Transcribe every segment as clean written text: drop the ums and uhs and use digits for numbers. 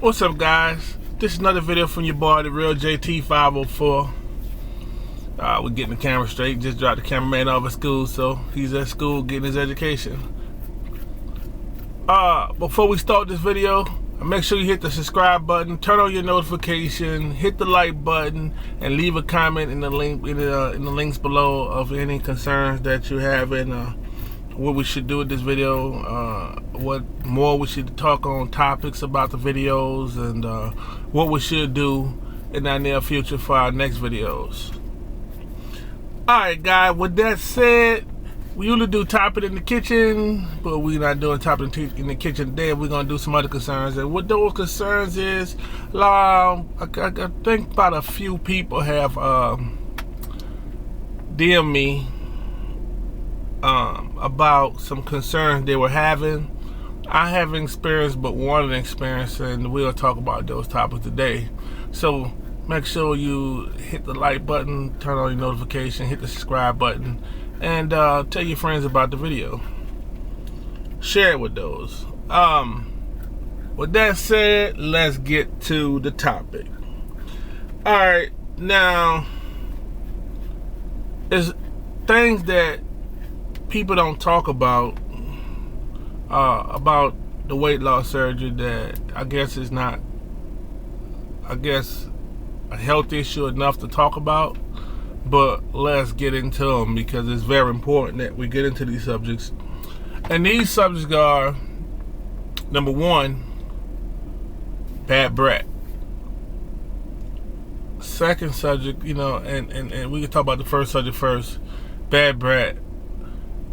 What's up, guys? This is another video from your boy, the real JT504. We're getting the camera straight. Just dropped the cameraman off at school, so he's at school getting his education. Before we start this video, make sure you hit the subscribe button, turn on your notification, hit the like button, and leave a comment in the links below of any concerns that you have in what we should do with this video, what more we should talk on topics about the videos, and what we should do in the near future for our next videos. Alright, guys, with that said, we usually do topic in the kitchen, but we're not doing topic in the kitchen today. We're going to do some other concerns, and what those concerns is, I think about a few people have DM'd me about some concerns they were having. I haven't experienced but one experience, and we'll talk about those topics today. So make sure you hit the like button, turn on your notification, hit the subscribe button, and tell your friends about the video. Share it with those. With that said, let's get to the topic. Alright, now there's things that people don't talk about the weight loss surgery that I guess is not, a health issue enough to talk about, but let's get into them because it's very important that we get into these subjects. And these subjects are, number one, bad breath. Second subject, and we can talk about the first subject first, bad breath.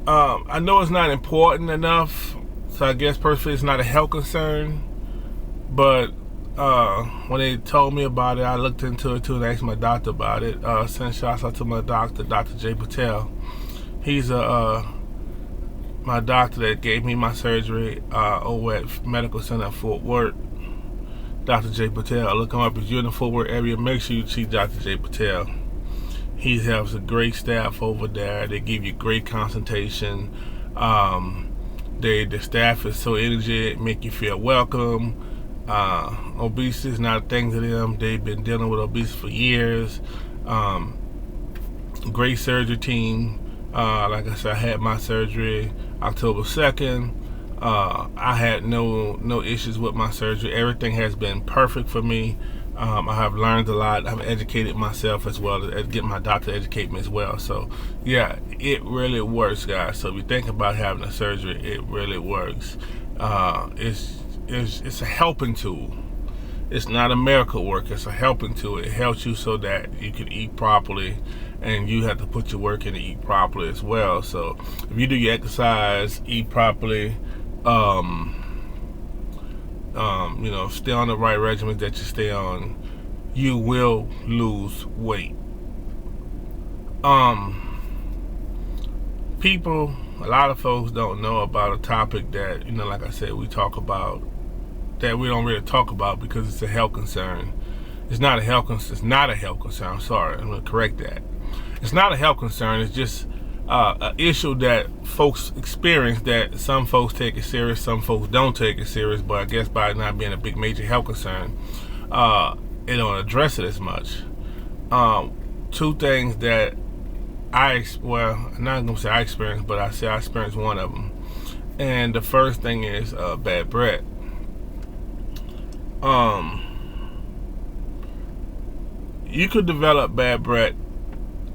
I know it's not important enough, so I guess personally it's not a health concern, but when they told me about it, I looked into it too and asked my doctor about it. Send shouts out to my doctor, Dr. J. Patel. He's my doctor that gave me my surgery over at Medical Center at Fort Worth. Dr. J. Patel. Look him up. If you're in the Fort Worth area, make sure you see Dr. J. Patel. He has a great staff over there. They give you great consultation. The staff is so energetic, make you feel welcome. Obesity is not a thing to them. They've been dealing with obesity for years. Great surgery team. Like I said, I had my surgery October 2nd. I had no issues with my surgery. Everything has been perfect for me. I have learned a lot. I've educated myself as well as get my doctor to educate me as well. So yeah, it really works, guys. So if you think about having a surgery, it really works. It's a helping tool. It's not a miracle work. It's a helping tool. It helps you so that you can eat properly, and you have to put your work in to eat properly as well. So if you do your exercise, eat properly, stay on the right regimen that you stay on, you will lose weight. A lot of folks don't know about a topic that, like I said, we talk about, that we don't really talk about because it's a health concern. It's not a health concern. I'm sorry, I'm gonna correct that. It's not a health concern. It's just an issue that folks experience, that some folks take it serious, some folks don't take it serious, but I guess by not being a big major health concern, it don't address it as much. Two things that I'm not gonna say I experienced, but I experienced one of them. And the first thing is bad breath. You could develop bad breath.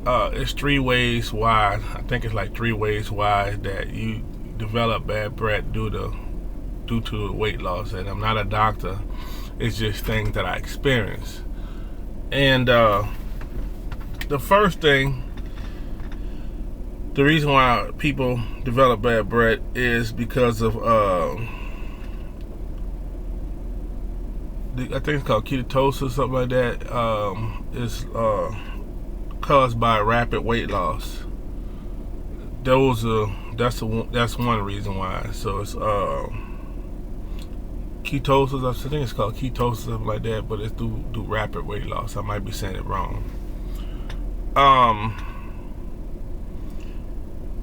It's 3 ways wide. I think it's like 3 ways wide that you develop bad breath due to weight loss. And I'm not a doctor. It's just things that I experienced. And the first thing, the reason why people develop bad breath is because of I think it's called ketosis, something like that. It's caused by rapid weight loss. That's one reason why. So it's ketosis. I think it's called ketosis, something like that. But it's through rapid weight loss. I might be saying it wrong.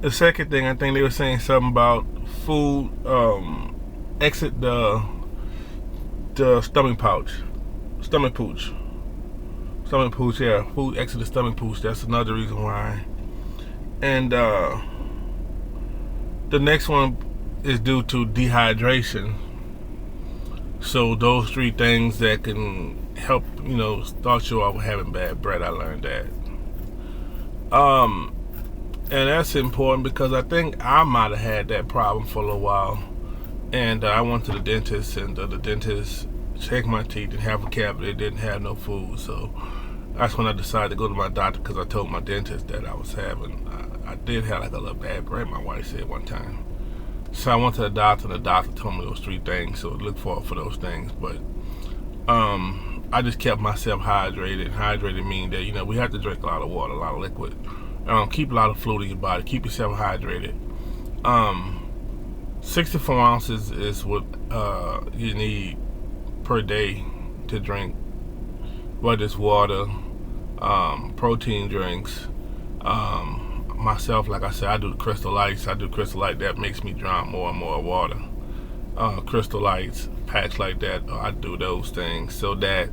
The second thing, I think they were saying something about food exit the the stomach pooch. Yeah, food exit the stomach pooch. That's another reason why. And the next one is due to dehydration. So those three things that can help, start you off with having bad breath. I learned that. And that's important because I think I might have had that problem for a little while. And I went to the dentist, and the dentist checked my teeth and have a cavity. It didn't have no food. So that's when I decided to go to my doctor, because I told my dentist that I was having, I did have like a little bad breath, my wife said one time. So I went to the doctor, and the doctor told me those three things, so look for those things. But I just kept myself hydrated. Hydrated means that, we have to drink a lot of water, a lot of liquid. Keep a lot of fluid in your body. Keep yourself hydrated. 64 ounces is what you need per day to drink, whether it's water, protein drinks. Myself, like I said, I do the Crystal Lights. That makes me drown more and more water. Crystal Lights, patch like that, I do those things so that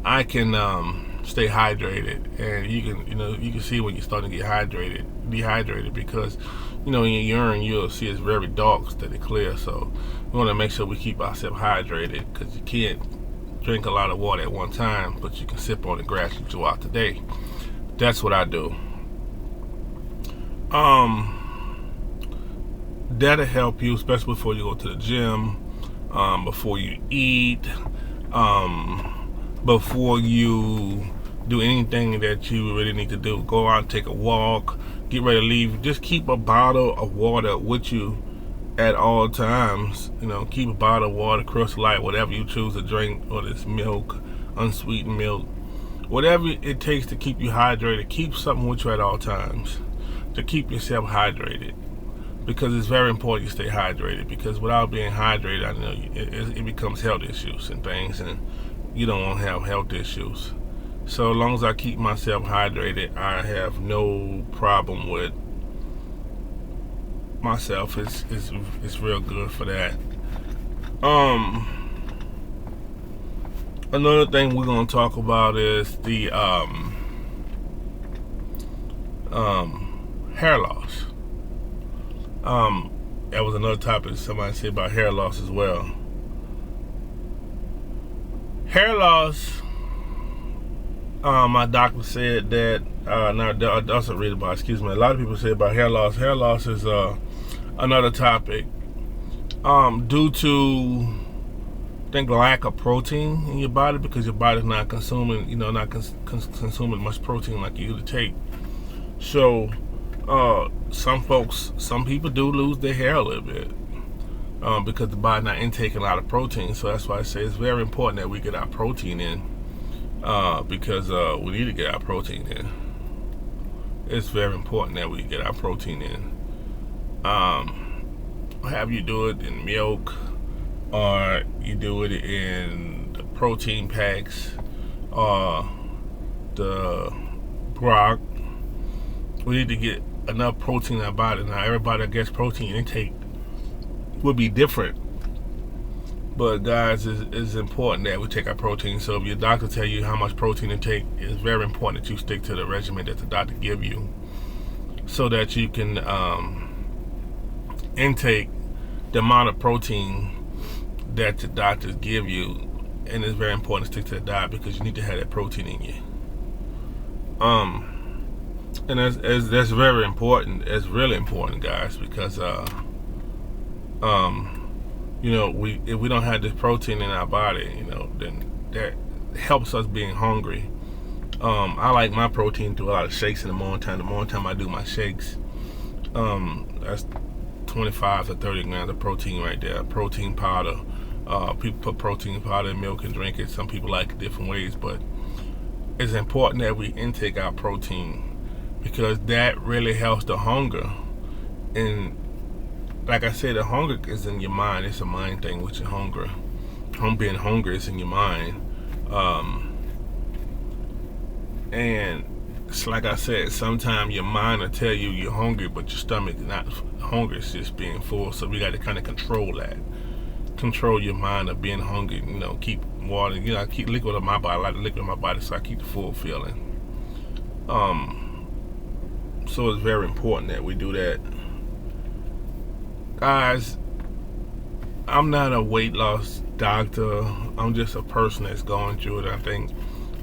I can stay hydrated. And you can see when you're starting to get dehydrated, because in your urine you'll see it's very dark instead of clear. So we want to make sure we keep ourselves hydrated, because you can't drink a lot of water at one time, but you can sip on it gradually throughout the day. That's what I do. That'll help you, especially before you go to the gym, before you eat, before you do anything that you really need to do. Go out and take a walk, get ready to leave. Just keep a bottle of water with you at all times. Keep a bottle of water, Crystal Light, whatever you choose to drink, or this milk, unsweetened milk, whatever it takes to keep you hydrated. Keep something with you at all times to keep yourself hydrated, because it's very important you stay hydrated, because without being hydrated, I know it becomes health issues and things, and you don't want to have health issues. So as long as I keep myself hydrated, I have no problem with myself. It's real good for that. Another thing we're going to talk about is the hair loss. That was another topic somebody said about hair loss as well. Hair loss, my doctor said that, I also read about, a lot of people say about hair loss. Hair loss is another topic due to, I think, lack of protein in your body, because your body's not consuming, consuming much protein like you usually take. So some people do lose their hair a little bit because the body's not intaking a lot of protein. So that's why I say it's very important that we get our protein in, because we need to get our protein in. It's very important that we get our protein in. Have you do it in milk, or you do it in the protein packs, or the grog. We need to get enough protein in our body. Now, everybody, I guess, protein intake would be different, but guys, it's important that we take our protein. So if your doctor tell you how much protein to take, it's very important that you stick to the regimen that the doctor give you, so that you can intake the amount of protein that the doctors give you. And it's very important to stick to the diet, because you need to have that protein in you. And that's very important. It's really important, guys, because if we don't have this protein in our body, then that helps us being hungry. I like my protein through a lot of shakes in the morning time. The morning time I do my shakes, that's 25 to 30 grams of protein right there. Protein powder. People put protein powder in milk and drink it. Some people like it different ways, but it's important that we intake our protein, because that really helps the hunger. And like I said, the hunger is in your mind. It's a mind thing with your hunger. Being hungry is in your mind. And it's like I said, sometimes your mind will tell you you're hungry, but your stomach is not hungry. It's just being full. So we got to kind of control control your mind of being hungry. You know, keep water. You know, I keep liquid in my body. I like the liquid in my body, so I keep the full feeling. So it's very important that we do that, guys. I'm not a weight loss doctor. I'm just a person that's going through it. I think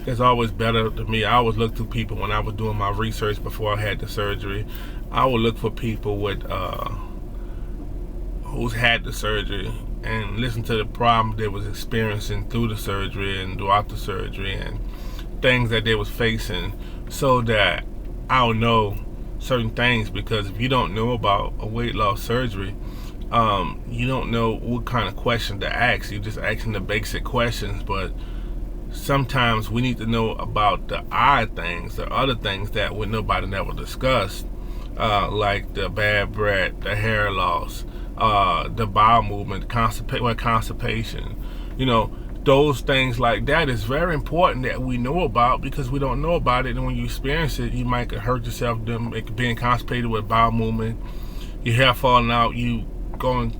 it's always better to me. I always look through people when I was doing my research before I had the surgery. I would look for people with who's had the surgery and listen to the problem they was experiencing through the surgery and throughout the surgery and things that they was facing, so that I'll know certain things. Because if you don't know about a weight loss surgery, you don't know what kind of questions to ask. You're just asking the basic questions, but sometimes we need to know about the odd things, the other things that nobody never discussed, like the bad breath, the hair loss, the bowel movement, constipation. You know, those things like that is very important that we know about, because we don't know about it, and when you experience it, you might hurt yourself being constipated with bowel movement, your hair falling out, you going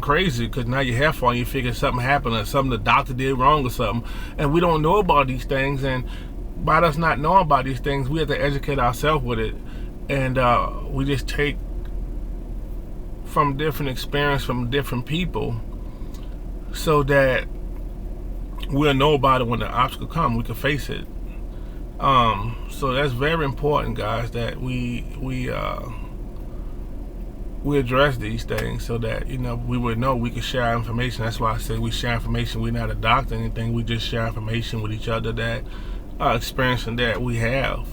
crazy because now your hair falling, you figure something happened or something the doctor did wrong or something, and we don't know about these things. And by us not knowing about these things, we have to educate ourselves with it, and we just take from different experience from different people, so that we'll know about it when the obstacle comes, we can face it. So that's very important, guys, that we address these things, so that, you know, we would know we can share information. That's why I say we share information. We're not a doctor or anything. We just share information with each other that experiencing that we have.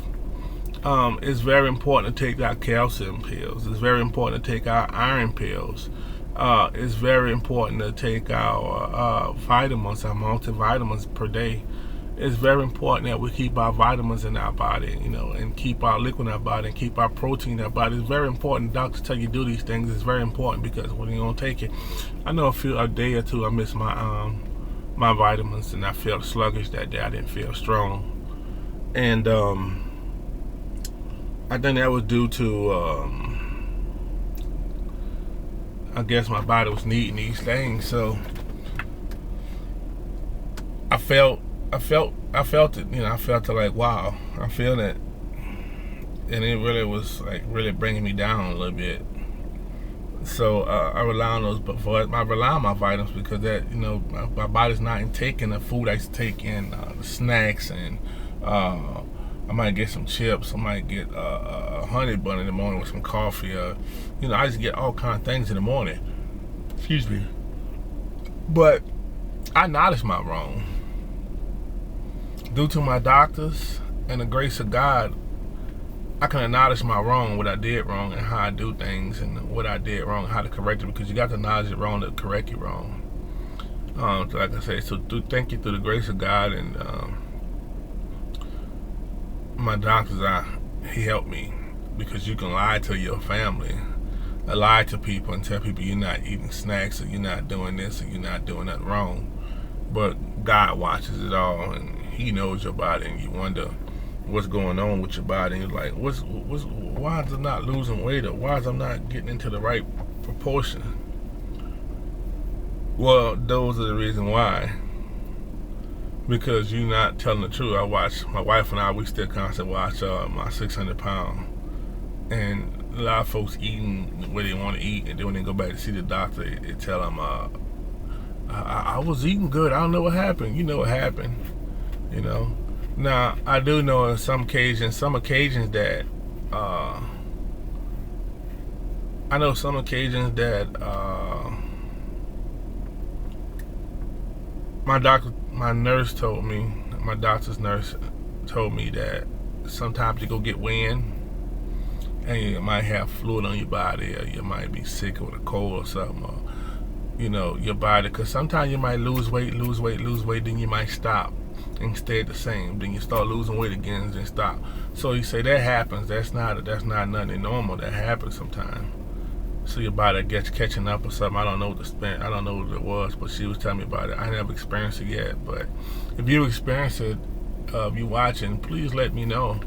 It's very important to take our calcium pills. It's very important to take our iron pills. It's very important to take our vitamins, our multivitamins per day. It's very important that we keep our vitamins in our body, you know, and keep our liquid in our body, and keep our protein in our body. It's very important. Doctors tell you to do these things. It's very important, because when you don't take it, I know a day or two I missed my my vitamins, and I felt sluggish that day. I didn't feel strong, and I think that was due to I guess my body was needing these things. So I felt it, you know. I felt it like, wow, I'm feeling it, and it really was like really bringing me down a little bit. So I rely on those, but I rely on my vitamins, because that, you know, my body's not taking the food I take in, the snacks, and I might get some chips, I might get a honey bun in the morning with some coffee, you know, I just get all kinds of things in the morning. Excuse me. But I acknowledge my wrong. Due to my doctors and the grace of God, I can acknowledge my wrong, what I did wrong, and how I do things, and what I did wrong, how to correct it, because you got to acknowledge it wrong to correct it wrong. So like I say, so thank you through the grace of God and my doctors, he helped me, because you can lie to your family, lie to people, and tell people you're not eating snacks, or you're not doing this, or you're not doing that wrong. But God watches it all, and He knows your body, and you wonder what's going on with your body. And you're like, why is it not losing weight, or why is it not getting into the right proportion? Well, those are the reason why. Because you're not telling the truth. My wife and I, we still constantly watch my 600 pound, and a lot of folks eating where they want to eat, and then when they go back to see the doctor, they tell them, I was eating good, I don't know what happened. You know what happened, you know. Now, I do know in some occasions that I know some occasions that my doctor's nurse told me that sometimes you go get wind, and you might have fluid on your body, or you might be sick with a cold or something, or, you know, your body, because sometimes you might lose weight, then you might stop and stay the same, then you start losing weight again and then stop. So you say that happens. That's not nothing normal. That happens sometimes. So your body gets catching up or something. I don't know what it was, but she was telling me about it. I never experienced it yet, but if you experience it, if you watching, please let me know,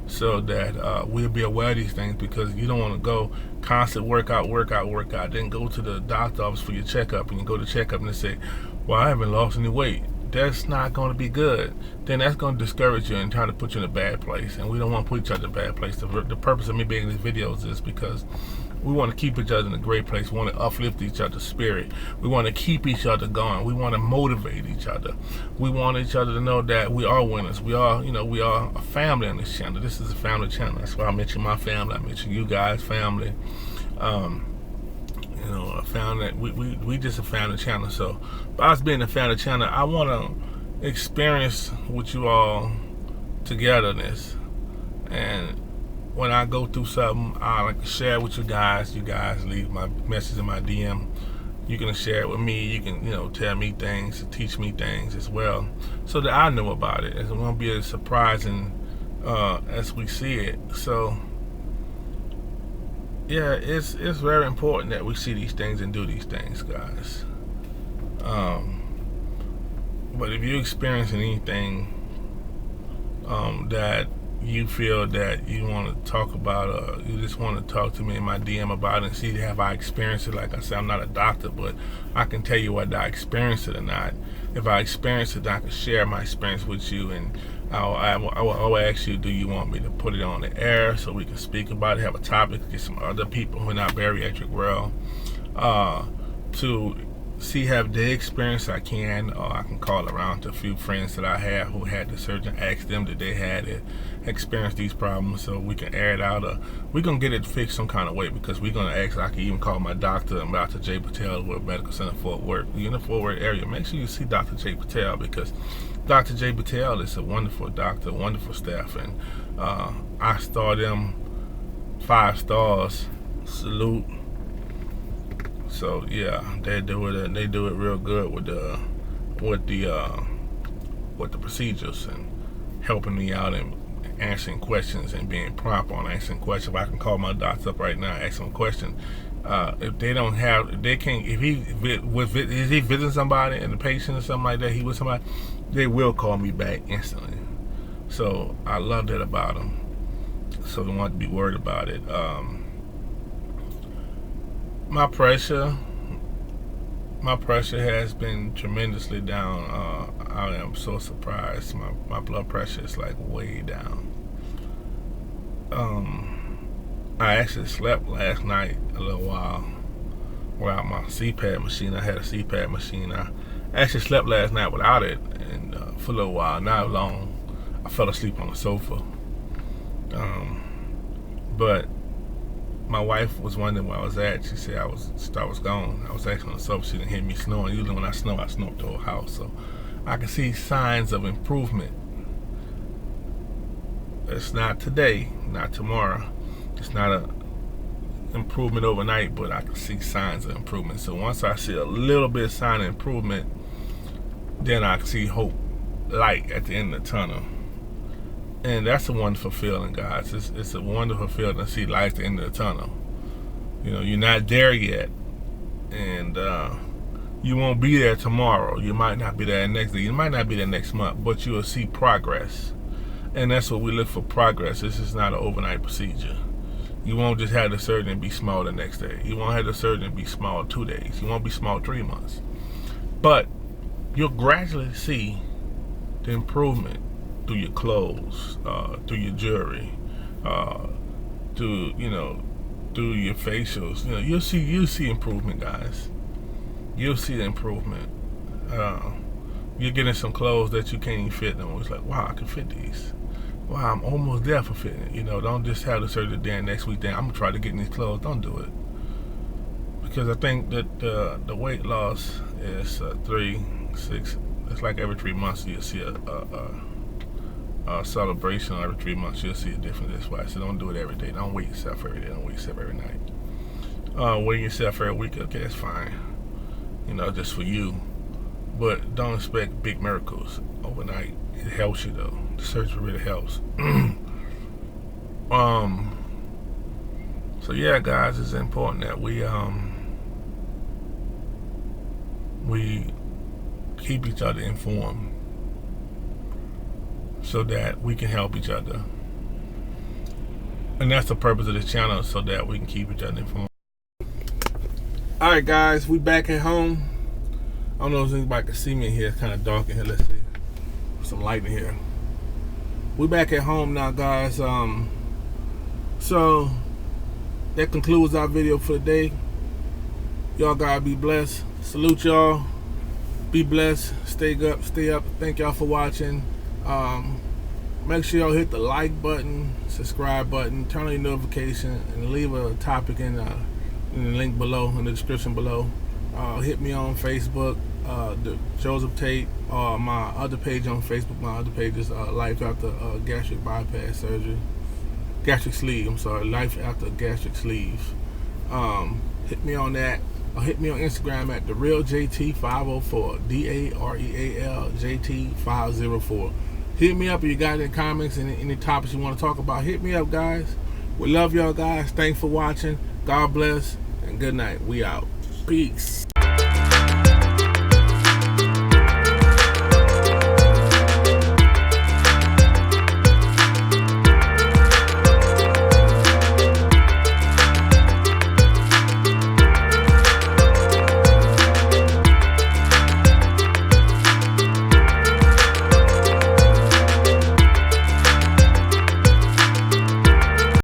so that we'll be aware of these things, because you don't want to go constant workout, then go to the doctor office for your checkup, and you go to checkup and they say, well, I haven't lost any weight. That's not going to be good. Then that's going to discourage you and try to put you in a bad place, and we don't want to put each other in a bad place. The purpose of me making these videos is because we want to keep each other in a great place. We want to uplift each other's spirit. We want to keep each other going. We want to motivate each other. We want each other to know that we are winners. We are, we are a family on this channel. This is a family channel. That's why I mention my family. I mention you guys' family. I found that we just a family channel. So by us being a family channel, I want to experience with you all togetherness. And when I go through something, I like to share with you guys. You guys leave my message in my DM. You can share it with me. You can, tell me things, teach me things as well, so that I know about it. It's going to be as surprising as we see it. So, yeah, it's very important that we see these things and do these things, guys. But if you're experiencing anything that you feel that you want to talk about, or you just want to talk to me in my DM about it and see, have I experienced it? Like I said, I'm not a doctor, but I can tell you whether I experienced it or not. If I experienced it, I can share my experience with you, and I'll ask you, do you want me to put it on the air so we can speak about it, have a topic, get some other people who are not bariatric world to see, have they experienced? I can, or I can call around to a few friends that I have who had the surgeon, ask them that they had it, experienced these problems, so we can air it out, or we're gonna get it fixed some kind of way, because we're gonna ask. I can even call my doctor, Dr. J. Patel, with Medical Center Fort Worth. You're in the Fort Worth area, make sure you see Dr. J. Patel, because Dr. J. Patel is a wonderful doctor, wonderful staff, and I star them 5 stars, salute. So yeah, they do it real good with the procedures, and helping me out and answering questions and being prompt on answering questions. If I can call my doctor up right now, ask him a question. If they don't have, if they can't, if he is he visiting somebody and the patient or something like that, he with somebody, they will call me back instantly. So I love that about them. So don't want to be worried about it. My pressure has been tremendously down. I am so surprised. My blood pressure is like way down. I actually slept last night a little while without my CPAP machine. I had a CPAP machine. I actually slept last night without it, and for a little while, not long. I fell asleep on the sofa. But my wife was wondering where I was at. She said I was gone. I was actually on the sofa. She didn't hear me snoring. Usually when I snore up the whole house. So I can see signs of improvement. It's not today, not tomorrow. It's not a improvement overnight, but I can see signs of improvement. So once I see a little bit of sign of improvement, then I can see hope, light at the end of the tunnel. And that's a wonderful feeling, guys. It's a wonderful feeling to see light at the end of the tunnel. You're not there yet, and you won't be there tomorrow. You might not be there next day. You might not be there next month, but you will see progress. And that's what we look for, progress. This is not an overnight procedure. You won't just have the surgeon be small the next day. You won't have the surgeon be small 2 days. You won't be small 3 months. But you'll gradually see the improvement through your clothes, through your jewelry, through your facials. You'll see improvement, guys. You'll see the improvement. You're getting some clothes that you can't even fit no. It's like, wow, I can fit these. Wow, I'm almost there for fitting it. Don't just have the surgery then next week. Then I'm gonna try to get in these clothes. Don't do it, because I think that the weight loss is 3, 6. It's like every 3 months you'll see a celebration. Every 3 months you'll see a difference. That's why I said don't do it every day. Don't weigh yourself every day. Don't weigh yourself every night. Weigh yourself every week. Okay, that's fine. Just for you. But don't expect big miracles overnight. It helps you though. The surgery really helps. So yeah, guys, it's important that we keep each other informed so that we can help each other. And that's the purpose of this channel, so that we can keep each other informed. All right, guys, we back at home. I don't know if anybody can see me in here. It's kind of dark in here. Let's see. Some light in here. We back at home now, guys. So that concludes our video for the day. Y'all gotta be blessed. Salute y'all. Be blessed. Stay up. Stay up. Thank y'all for watching. Make sure y'all hit the like button, subscribe button, turn on your notification, and leave a topic in the link below, in the description below. Hit me on Facebook, Joseph Tate, my other page on Facebook. My other page is Life After Gastric Bypass Surgery. Gastric Sleeve, I'm sorry. Life After Gastric Sleeve. Hit me on that. Or hit me on Instagram at TheRealJT504. DAREALJT504. Hit me up if you got any comments and any topics you want to talk about. Hit me up, guys. We love y'all, guys. Thanks for watching. God bless and good night. We out. Peace.